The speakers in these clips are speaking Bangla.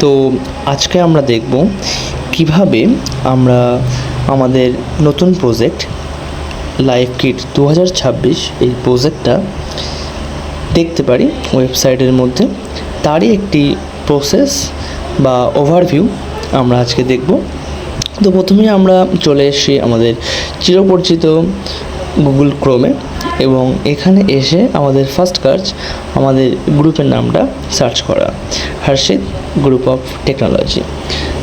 তো আজকে আমরা দেখব কিভাবে আমরা আমাদের নতুন প্রজেক্ট লাইফ কিট 2026 এই প্রজেক্টটা দেখতে পারি ওয়েবসাইটের মধ্যে। তারই একটি প্রসেস বা ওভারভিউ আমরা আজকে দেখব। তো প্রথমেই আমরা চলে এসেছি আমাদের চিরপরিচিত গুগল ক্রোমে, এবং এখানে এসে আমাদের ফার্স্ট কাজ আমাদের গ্রুপের নামটা সার্চ করা, হর্ষিত গ্রুপ অফ টেকনোলজি।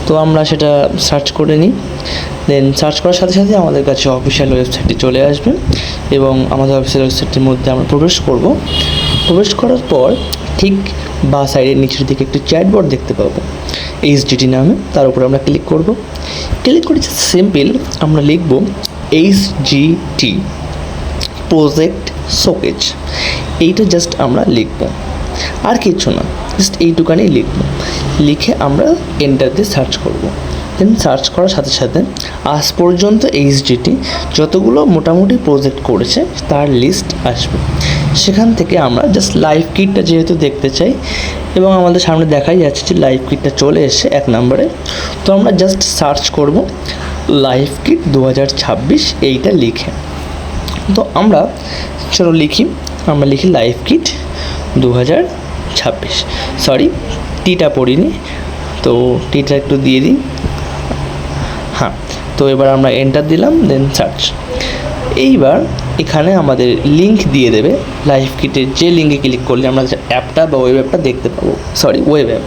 তো আমরা সেটা সার্চ করে নিই। দেন সার্চ করার সাথে সাথে আমাদের কাছে অফিসিয়াল ওয়েবসাইটটি চলে আসবে, এবং আমাদের অফিসিয়াল ওয়েবসাইটের মধ্যে আমরা প্রবেশ করব। প্রবেশ করার পর ঠিক বা সাইডের নিচের দিকে একটি চ্যাটবট দেখতে পাবো HDT নামে। তার উপরে আমরা ক্লিক করব। ক্লিক করে সিম্পল আমরা লিখব HGT প্রজেক্ট শোকেজ। এইটা জাস্ট আমরা লিখব, আর কিছু না, জাস্ট এইটুকানি লিখব। লিখে আমরা এন্টার দিয়ে সার্চ করব। দেন সার্চ করার সাথে সাথে আজ পর্যন্ত HDT যতগুলো মোটামুটি প্রজেক্ট করেছে তার লিস্ট আসবে। সেখান থেকে আমরা জাস্ট লাইভ কিটটা যেহেতু দেখতে চাই, এবং আমাদের সামনে দেখাই যাচ্ছে যে লাইভ কিটটা চলে এসে 1 নম্বরে। তো আমরা জাস্ট সার্চ করব লাইভ কিট 2026 এইটা লিখে। তো আমরা চলো লিখি, আমরা লিখি লাইভ কিট 2026। সরি, টিটা পড়িনি, তো টিটা একটু দিয়ে দিই। হ্যাঁ, তো এবার আমরা এন্টার দিলাম, দেন সার্চ। এইবার এখানে আমাদের লিঙ্ক দিয়ে দেবে লাইভ কিটের, যে লিঙ্কে ক্লিক করলে আমরা অ্যাপটা বা ওয়েব অ্যাপটা দেখতে পাবো, সরি ওয়েব অ্যাপ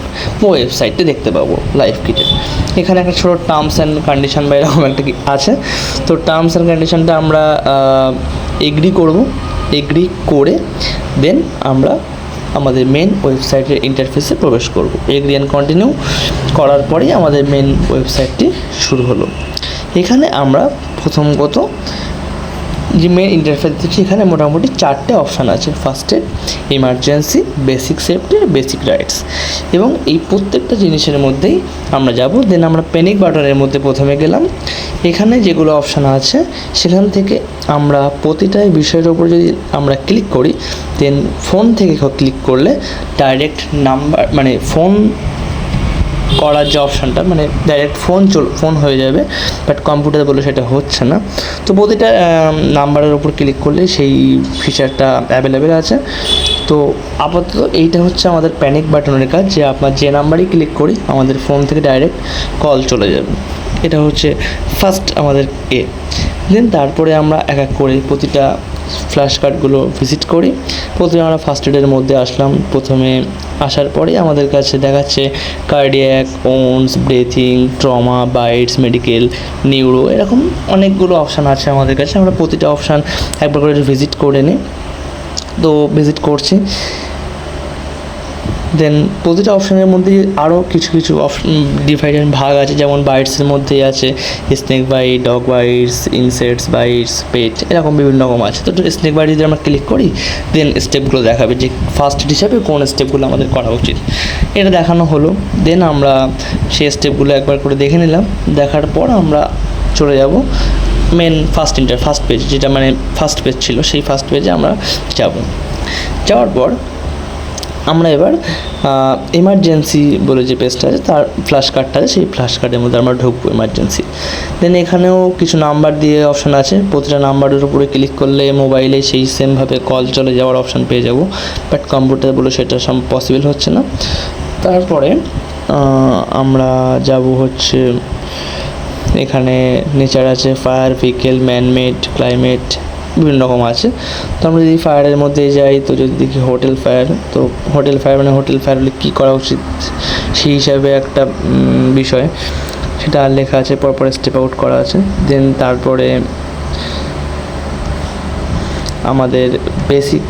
ওয়েবসাইটটা দেখতে পাবো লাইভ কিটের। এখানে একটা ছোটো টার্মস অ্যান্ড কন্ডিশন বা এরকম একটা কি আছে। তো টার্মস অ্যান্ড কন্ডিশনটা আমরা এগ্রি করব। এগ্রি করে দেন আমরা আমাদের মেন ওয়েবসাইটের ইন্টারফেসে প্রবেশ করব। এগ্রি অ্যান্ড কন্টিনিউ করার পরেই আমাদের মেন ওয়েবসাইটটি শুরু হলো। এখানে আমরা প্রথমত যে মেন ইন্টারফেস দিচ্ছি, এখানে মোটামুটি 4টে অপশান আছে। ফার্স্টে emergency, basic safety, basic rights, এবং এই প্রত্যেকটা জিনিসের মধ্যেই আমরা যাব। দেন আমরা প্যানিক বাটনের মধ্যে প্রথমে গেলাম। এখানে যেগুলো অপশান আছে সেখান থেকে আমরা প্রতিটা বিষয়ের ওপর যদি আমরা ক্লিক করি, দেন ফোন থেকে ক্লিক করলে ডাইরেক্ট নাম্বার, মানে ফোন করার যে অপশানটা, মানে ডাইরেক্ট ফোন হয়ে যাবে, বাট কম্পিউটারে বলে সেটা হচ্ছে না। তো প্রতিটা নাম্বারের ওপর ক্লিক করলে সেই ফিচারটা অ্যাভেলেবেল আছে। তো আপাতত এইটা হচ্ছে আমাদের প্যানিক বাটনের কাজ, যে আপনার যে নাম্বারই ক্লিক করি আমাদের ফোন থেকে ডাইরেক্ট কল চলে যাবে। এটা হচ্ছে ফার্স্ট আমাদের দেন তারপরে আমরা এক এক করে প্রতিটা ফ্ল্যাশ কার্ডগুলো ভিজিট করি। প্রথমে আমরা ফার্স্ট এডের মধ্যে আসলাম। প্রথমে আসার পরে আমাদের কাছে দেখাচ্ছে কার্ডিয়াক, ওনস, breathing, trauma, bites, medical, neuro, এরকম অনেকগুলো অপশান আছে আমাদের কাছে। আমরা প্রতিটা অপশান একবার করে ভিজিট করে নিই। তো ভিজিট করছি। দেন প্রতিটা অপশানের মধ্যে আরও কিছু কিছু ডিভাইডেড ভাগ আছে, যেমন বাইটসের মধ্যেই আছে snake bite, dog bites, insects bites, pet, এরকম বিভিন্ন রকম আছে। তো স্নেক বাইট যদি আমরা ক্লিক করি, দেন স্টেপগুলো দেখাবে যে ফার্স্ট হিসাবে কোন স্টেপগুলো আমাদের করা উচিত, এটা দেখানো হলো। দেন আমরা সেই স্টেপগুলো একবার করে দেখে নিলাম। দেখার পর আমরা চলে যাব মেন ফার্স্ট পেজ, যেটা মানে ফার্স্ট পেজ ছিল, সেই ফার্স্ট পেজে আমরা যাব। যাওয়ার পর আমরা এবার এমার্জেন্সি বলে যে পেজটা আছে, তার ফ্ল্যাশ কার্ডটা আছে, সেই ফ্ল্যাশ কার্ডের মধ্যে আমরা ঢুকবো এমার্জেন্সি। দেন এখানেও কিছু নাম্বার দিয়ে অপশান আছে। প্রতিটা নাম্বারের উপরে ক্লিক করলে মোবাইলে সেই সেমভাবে কল চলে যাওয়ার অপশান পেয়ে যাব, বাট কম্পিউটারে বলে সেটা পসিবল হচ্ছে না। তারপরে আমরা যাব হচ্ছে, এখানে নেচার আছে, ফায়ার, ভেহিকেল, ম্যানমেড, ক্লাইমেট, বিভিন্ন রকম আছে। তো আমরা যদি ফায়ারের মধ্যে যাই, তো যদি দেখি হোটেল ফায়ার, তো হোটেল ফায়ার মানে হোটেল ফায়ার হলে কী করা উচিত সেই হিসাবে একটা বিষয়, সেটা লেখা আছে, পরপর স্টেপ আউট করা আছে। দেন তারপরে আমাদের বেসিক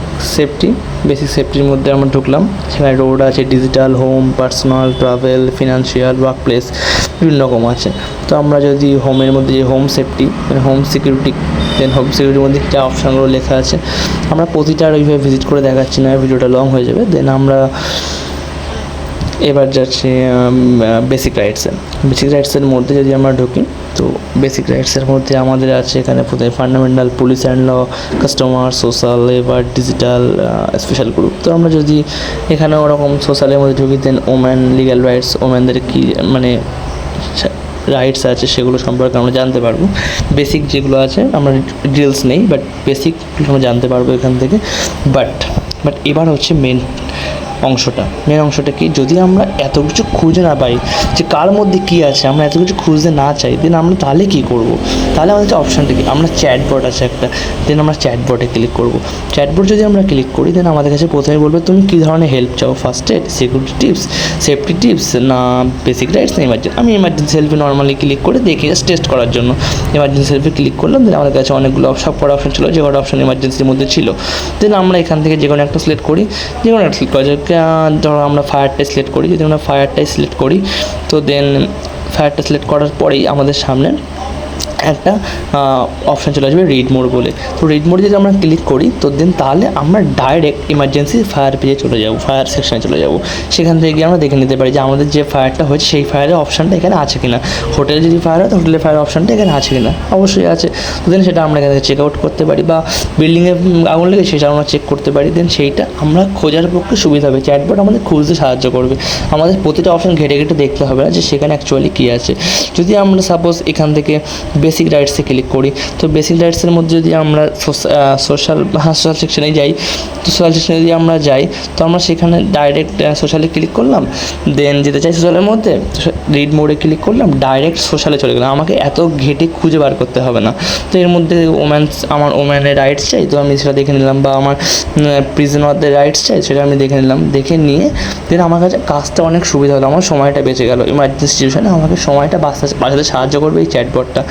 সেফটির মধ্যে আমরা ঢুকলাম। সেখানে রোড আছে, digital, home, personal, travel, financial, work place, বিভিন্ন রকম আছে। তো আমরা যদি হোমের মধ্যে যে হোম সেফটি মানে হোম সিকিউরিটি, দেন হোম সিকিউরিটির মধ্যে যা অপশানগুলো লেখা আছে আমরা প্রতিটা ওইভাবে ভিজিট করে দেখাচ্ছি না, ভিডিওটা লং হয়ে যাবে। দেন আমরা এবার যাচ্ছে বেসিক রাইটসের মধ্যে যদি আমরা ঢুকি, তো বেসিক রাইটসের মধ্যে আমাদের আছে এখানে প্রথমে fundamental, police and law, customer, social, labour, digital, special group. তো আমরা যদি এখানে ওরকম সোশ্যালের মধ্যে ঢুকি, দেন ওম্যান লিগ্যাল রাইটস, ওম্যানদের কী মানে রাইটস আছে সেগুলো সম্পর্কে আমরা জানতে পারবো। বেসিক যেগুলো আছে আমরা ডিটেলস নেই, বাট বেসিক আমরা জানতে পারবো এখান থেকে। বাট এবার হচ্ছে মেন অংশটা কি, যদি আমরা এত কিছু খুঁজে না পাই যে কার মধ্যে কী আছে, আমরা এত কিছু খুঁজতে না চাই, দেন আমরা তাহলে কী করবো? তাহলে আমাদের যে অপশানটা কি, আমরা চ্যাটবট আছে একটা, দেন আমরা চ্যাটবটে ক্লিক করবো। চ্যাটবট যদি আমরা ক্লিক করি, দেন আমাদের কাছে প্রথমে বলবে তুমি কী ধরনের হেল্প চাও, first aid, security tips, safety tips, না বেসিক রাইটস, না ইমার্জেন্সি। আমি ইমার্জেন্সি হেল্পে নর্মালি ক্লিক করে দেখি, জাস্ট টেস্ট করার জন্য ইমার্জেন্সি হেল্পে ক্লিক করলাম। দেন আমাদের কাছে অনেকগুলো সব কটা অপশান ছিল, যে কটা অপশান ইমার্জেন্সির মধ্যে ছিল। দেন আমরা এখান থেকে যে কোনো একটা সিলেক্ট করি, যে কোনো একটা সিলেক্ট করা যায়। ধরো আমরা ফায়ারটাই সিলেক্ট করি, যদি আমরা ফায়ারটাই সিলেক্ট করি, তো দেন ফায়ারটা সিলেক্ট করার পরেই আমাদের সামনে একটা অপশান চলে আসবে রিড মোড বলে। তো রিড মোডে যদি আমরা ক্লিক করি, তো দেন তাহলে আমরা ডাইরেক্ট ইমার্জেন্সি ফায়ার পেজে চলে যাবো, ফায়ার সেকশনে চলে যাবো। সেখান থেকে গিয়ে আমরা দেখে নিতে পারি যে আমাদের যে ফায়ারটা হয়েছে সেই ফায়ারের অপশানটা এখানে আছে কিনা। হোটেলে যদি ফায়ার হয়, তো হোটেলের ফায়ার অপশানটা এখানে আছে কিনা, অবশ্যই আছে। তো দেন সেটা আমরা এখানে চেক আউট করতে পারি, বা বিল্ডিংয়ে আগুন লেগে সেটা আমরা চেক করতে পারি। দেন সেইটা আমরা খোঁজার পক্ষে সুবিধা হবে, চ্যাটবট আমাদের খুঁজতে সাহায্য করবে। আমাদের প্রতিটা অপশান ঘেটে ঘেটে দেখতে হবে না যে সেখানে অ্যাকচুয়ালি কী আছে। যদি আমরা সাপোজ এখান থেকে বেসিক রাইটসে ক্লিক করি, তো বেসিক রাইটসের মধ্যে যদি আমরা সোশ্যাল সেকশনে যাই, তো সোশ্যাল সেকশনে যদি আমরা যাই, তো আমরা সেখানে ডাইরেক্ট সোশ্যালে ক্লিক করলাম। দেন যেতে চাই সোশ্যালের মধ্যে, রিড মোডে ক্লিক করলাম, ডাইরেক্ট সোশ্যালে চলে গেলাম। আমাকে এত ঘেটে খুঁজে বার করতে হবে না। তো এর মধ্যে আমার ওম্যানের রাইটস চাই, তো আমি সেটা দেখে নিলাম, বা আমার প্রিজনারদের রাইটস চাই, সেটা আমি দেখে নিলাম। দেখে নিয়ে দেন আমার কাছে কাজটা অনেক সুবিধা হলো, আমার সময়টা বেঁচে গেল। ইমার্জেন্সি সিচুয়েশনে আমাকে সময়টা বাঁচাতে সাহায্য করবে এই চ্যাটবটটা।